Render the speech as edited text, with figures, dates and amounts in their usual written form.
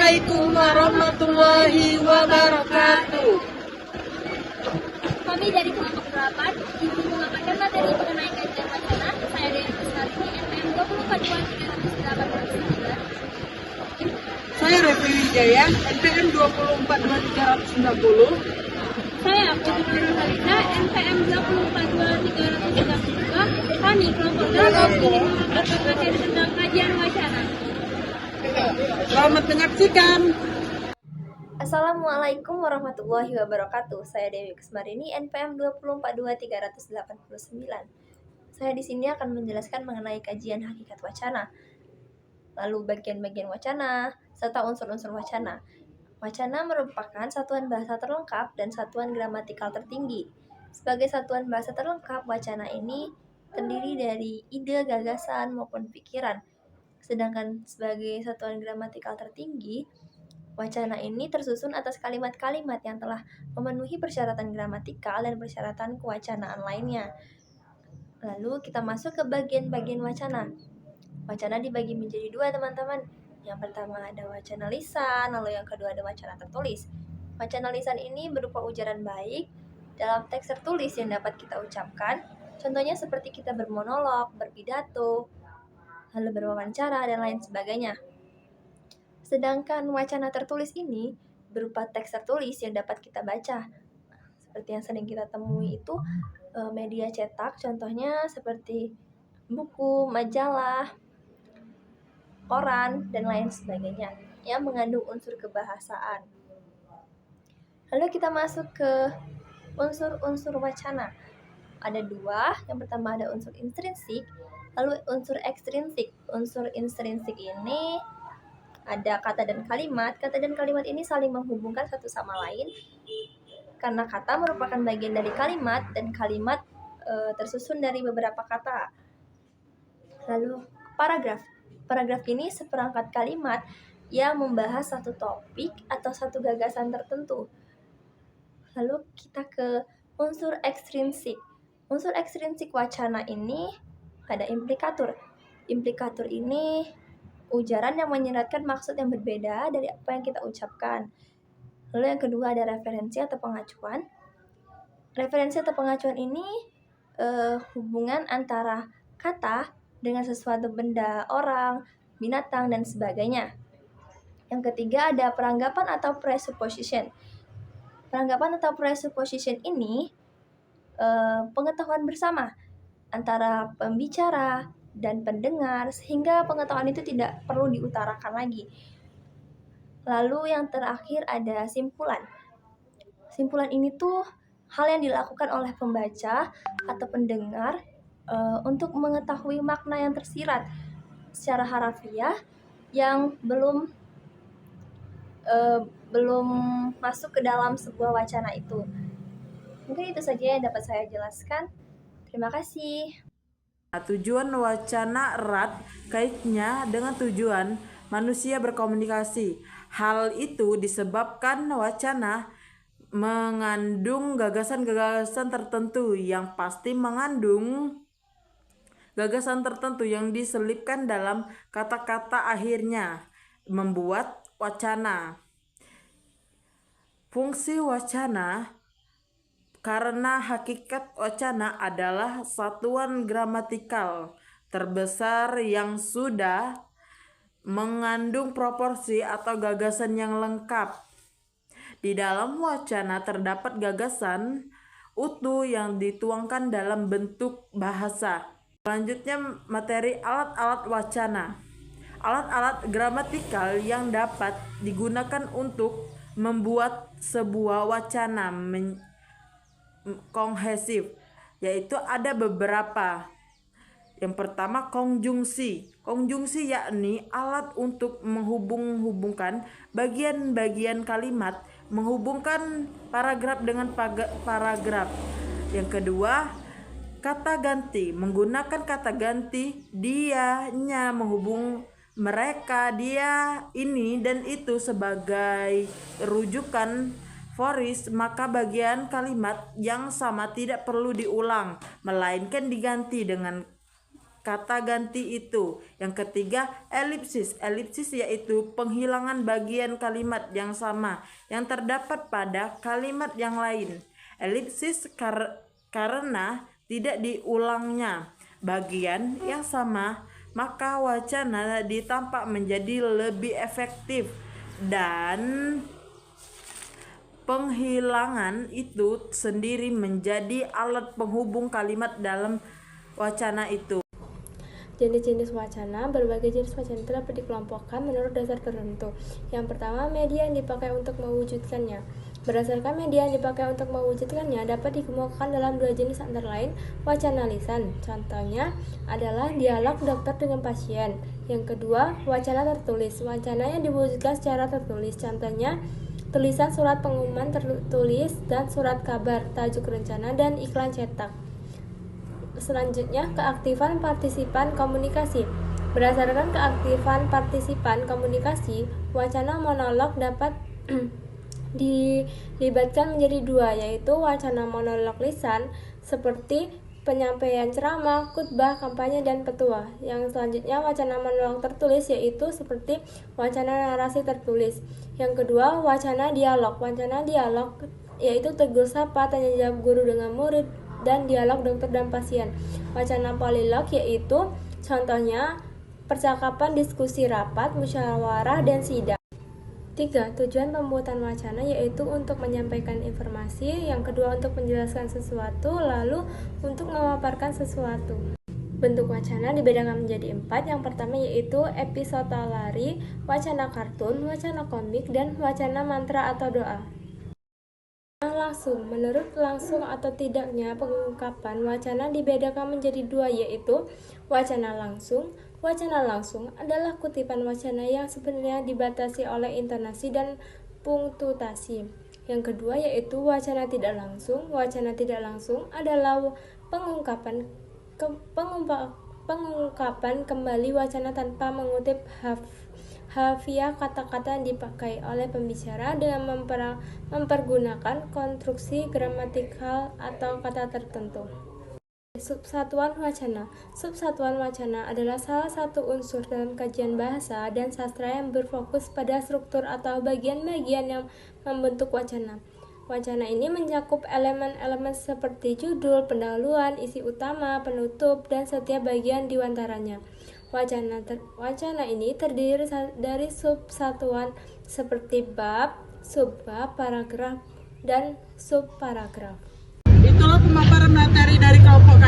Assalamualaikum warahmatullahi wabarakatuh. Kami dari kelompok 8 ingin memaparkan materi mengenai kajian wacana. Saya dari Kusnari NPM 2422399. Saya Revi Wijaya, NPM 2422390. Saya Putri Rosalita, NPM 2422332. Kami kelompok 8 ingin memaparkan materi tentang kajian wacana. Selamat menyaksikan. Assalamualaikum warahmatullahi wabarakatuh. Saya Dewi Kusmarini, NPM 2422389. Saya di sini akan menjelaskan mengenai kajian hakikat wacana, lalu bagian-bagian wacana, serta unsur-unsur wacana. Wacana merupakan satuan bahasa terlengkap dan satuan gramatikal tertinggi. Sebagai satuan bahasa terlengkap, wacana ini terdiri dari ide, gagasan, maupun pikiran. Sedangkan sebagai satuan gramatikal tertinggi, wacana ini tersusun atas kalimat-kalimat yang telah memenuhi persyaratan gramatikal dan persyaratan kewacanaan lainnya. Lalu kita masuk ke bagian-bagian wacana. Wacana dibagi menjadi dua, teman-teman. Yang pertama ada wacana lisan, lalu yang kedua ada wacana tertulis. Wacana lisan ini berupa ujaran baik dalam teks tertulis yang dapat kita ucapkan. Contohnya seperti kita bermonolog, berpidato, lalu berwawancara, dan lain sebagainya. Sedangkan wacana tertulis ini berupa teks tertulis yang dapat kita baca. Seperti yang sering kita temui itu media cetak, contohnya seperti buku, majalah, koran, dan lain sebagainya yang mengandung unsur kebahasaan. Lalu kita masuk ke unsur-unsur wacana. Ada dua, yang pertama ada unsur intrinsik, lalu unsur ekstrinsik. Unsur intrinsik ini ada kata dan kalimat. Kata dan kalimat ini saling menghubungkan satu sama lain karena kata merupakan bagian dari kalimat dan kalimat tersusun dari beberapa kata. Lalu paragraf. Paragraf ini seperangkat kalimat yang membahas satu topik atau satu gagasan tertentu. Lalu kita ke unsur ekstrinsik. Unsur ekstrinsik wacana ini ada implikatur. Implikatur ini ujaran yang menyeratkan maksud yang berbeda dari apa yang kita ucapkan. Lalu yang kedua ada referensi atau pengacuan. Referensi atau pengacuan ini hubungan antara kata dengan sesuatu benda, orang, binatang, dan sebagainya. Yang ketiga ada peranggapan atau presupposition. Peranggapan atau presupposition ini pengetahuan bersama antara pembicara dan pendengar, sehingga pengetahuan itu tidak perlu diutarakan lagi. Lalu yang terakhir ada simpulan. Simpulan ini tuh hal yang dilakukan oleh pembaca atau pendengar untuk mengetahui makna yang tersirat secara harafiah yang belum masuk ke dalam sebuah wacana itu. Mungkin itu saja yang dapat saya jelaskan. Terima kasih. Tujuan wacana erat kaitnya dengan tujuan manusia berkomunikasi. Hal itu disebabkan wacana mengandung gagasan-gagasan tertentu yang pasti mengandung gagasan tertentu yang diselipkan dalam kata-kata akhirnya membuat wacana. Fungsi wacana. Karena hakikat wacana adalah satuan gramatikal terbesar yang sudah mengandung proporsi atau gagasan yang lengkap. Di dalam wacana terdapat gagasan utuh yang dituangkan dalam bentuk bahasa. Selanjutnya materi alat-alat wacana. Alat-alat gramatikal yang dapat digunakan untuk membuat sebuah wacana kohesif, yaitu ada beberapa. Yang pertama konjungsi. Konjungsi yakni alat untuk menghubung-hubungkan bagian-bagian kalimat, menghubungkan paragraf dengan paragraf. Yang kedua kata ganti. Menggunakan kata ganti, dianya menghubung mereka, dia, ini, dan itu sebagai rujukan foris, maka bagian kalimat yang sama tidak perlu diulang, melainkan diganti dengan kata ganti itu. Yang ketiga, elipsis. Elipsis yaitu penghilangan bagian kalimat yang sama yang terdapat pada kalimat yang lain. Elipsis karena tidak diulangnya bagian yang sama, maka wacana ditampak menjadi lebih efektif dan penghilangan itu sendiri menjadi alat penghubung kalimat dalam wacana itu. Jenis-jenis wacana. Berbagai jenis wacana dapat dikelompokkan menurut dasar tertentu. Yang pertama, media yang dipakai untuk mewujudkannya. Berdasarkan media yang dipakai untuk mewujudkannya dapat dikemukakan dalam dua jenis antara lain wacana lisan. Contohnya adalah dialog dokter dengan pasien. Yang kedua, wacana tertulis. Wacana yang diwujudkan secara tertulis. Contohnya tulisan surat pengumuman tertulis dan surat kabar, tajuk rencana, dan iklan cetak. Selanjutnya, keaktifan partisipan komunikasi. Berdasarkan keaktifan partisipan komunikasi, wacana monolog dapat dilibatkan menjadi dua, yaitu wacana monolog lisan seperti penyampaian ceramah, khutbah, kampanye, dan petua. Yang selanjutnya, wacana monolog tertulis yaitu seperti wacana narasi tertulis. Yang kedua, wacana dialog. Wacana dialog yaitu tegur sapa, tanya jawab guru dengan murid, dan dialog dokter dan pasien. Wacana polilog yaitu contohnya percakapan, diskusi, rapat, musyawarah, dan sidang. 3. Tujuan pembuatan wacana yaitu untuk menyampaikan informasi, yang kedua untuk menjelaskan sesuatu, lalu untuk memaparkan sesuatu. Bentuk wacana dibedakan menjadi 4. Yang pertama yaitu epistolari, wacana kartun, wacana komik, dan wacana mantra atau doa. Langsung. Menurut langsung atau tidaknya pengungkapan wacana dibedakan menjadi dua, yaitu wacana langsung. Wacana langsung adalah kutipan wacana yang sebenarnya dibatasi oleh intonasi dan punktutasi. Yang kedua yaitu wacana tidak langsung. Wacana tidak langsung adalah pengungkapan kembali wacana tanpa mengutip harfiah kata-kata yang dipakai oleh pembicara dengan mempergunakan konstruksi gramatikal atau kata tertentu. Subsatuan wacana. Subsatuan wacana adalah salah satu unsur dalam kajian bahasa dan sastra yang berfokus pada struktur atau bagian-bagian yang membentuk wacana. Wacana ini mencakup elemen-elemen seperti judul, pendahuluan, isi utama, penutup, dan setiap bagian di antaranya. Wacana ini terdiri dari subsatuan seperti bab, subbab, paragraf, dan subparagraf. Itulah pemaparan materi dari kelompok